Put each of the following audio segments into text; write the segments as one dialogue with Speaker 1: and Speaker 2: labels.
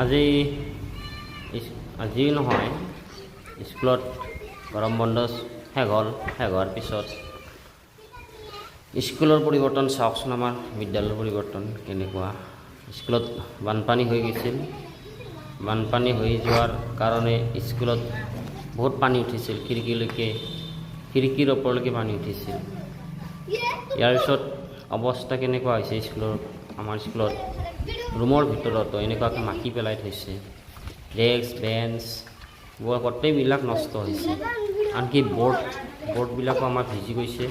Speaker 1: আজি নহয়, স্কুলত গৰম বন্ধ শেষ হোৱাৰ পিছত স্কুলৰ পৰিৱৰ্তন চাওকচোন। আমাৰ বিদ্যালয়ৰ পৰিৱৰ্তন কেনেকুৱা। স্কুলত বানপানী হৈ গৈছিল। বানপানী হৈ যোৱাৰ কাৰণে স্কুলত বহুত পানী উঠিছিল। খিৰিকীৰ ওপৰলৈকে পানী উঠিছিল। ইয়াৰ পিছত অৱস্থা কেনেকুৱা হৈছে স্কুলৰ। আমাৰ স্কুলত ৰুমৰ ভিতৰতো এনেকুৱাকৈ মাটি পেলাই থৈছে। ডেস্ক বেঞ্চ গোটেইবিলাক নষ্ট হৈছে। আনকি বৰ্ডবিলাকো আমাৰ ভিজি গৈছে।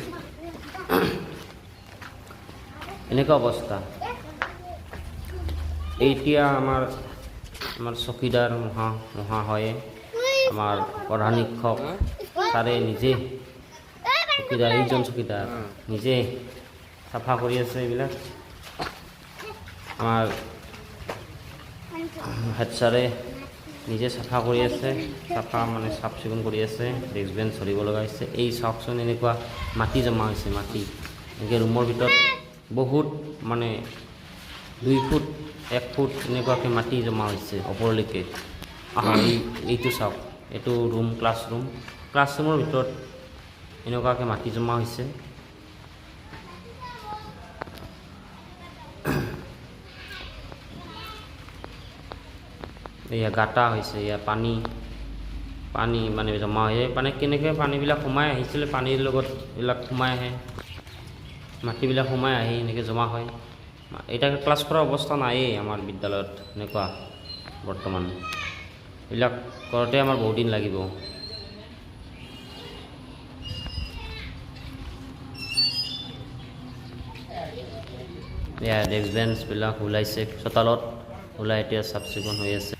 Speaker 1: এনেকুৱা অৱস্থা। এতিয়া আমাৰ চকীদাৰ মহাশয়ে, আমাৰ প্ৰধান শিক্ষক তাৰে নিজে এইজন চকীদাৰ নিজে চাফা কৰি আছে। এইবিলাক আমাৰ হেড ছাৰে নিজে চাফা কৰি আছে। চাফ চিকুণ কৰি আছে। ডেস্ক বেঞ্চ ধৰিব লগা হৈছে। এই চাওকচোন এনেকুৱা মাটি জমা হৈছে। এনেকৈ ৰুমৰ ভিতৰত বহুত 2 ফুট 1 ফুট এনেকুৱাকৈ মাটি জমা হৈছে ওপৰলৈকে। এইটো চাওক, এইটো ক্লাছৰুমৰ ভিতৰত এনেকুৱাকৈ মাটি জমা হৈছে। এয়া গাঁটা হৈছে। এয়া পানী জমা হৈ কেনেকৈ পানীবিলাক সোমাই আহিছিলে। পানীৰ লগত এইবিলাক সোমাই আহে, মাটিবিলাক সোমাই আহি এনেকৈ জমা হয়। এতিয়া ক্লাছ কৰাৰ অৱস্থা নায়েই আমাৰ বিদ্যালয়ত। এনেকুৱা বৰ্তমান এইবিলাক কৰোঁতে আমাৰ বহুত দিন লাগিব। এয়া ডেস্ক বেঞ্চবিলাক ওলাইছে চোতালত, ওলাই এতিয়া চাফ চিকুণ হৈ আছে।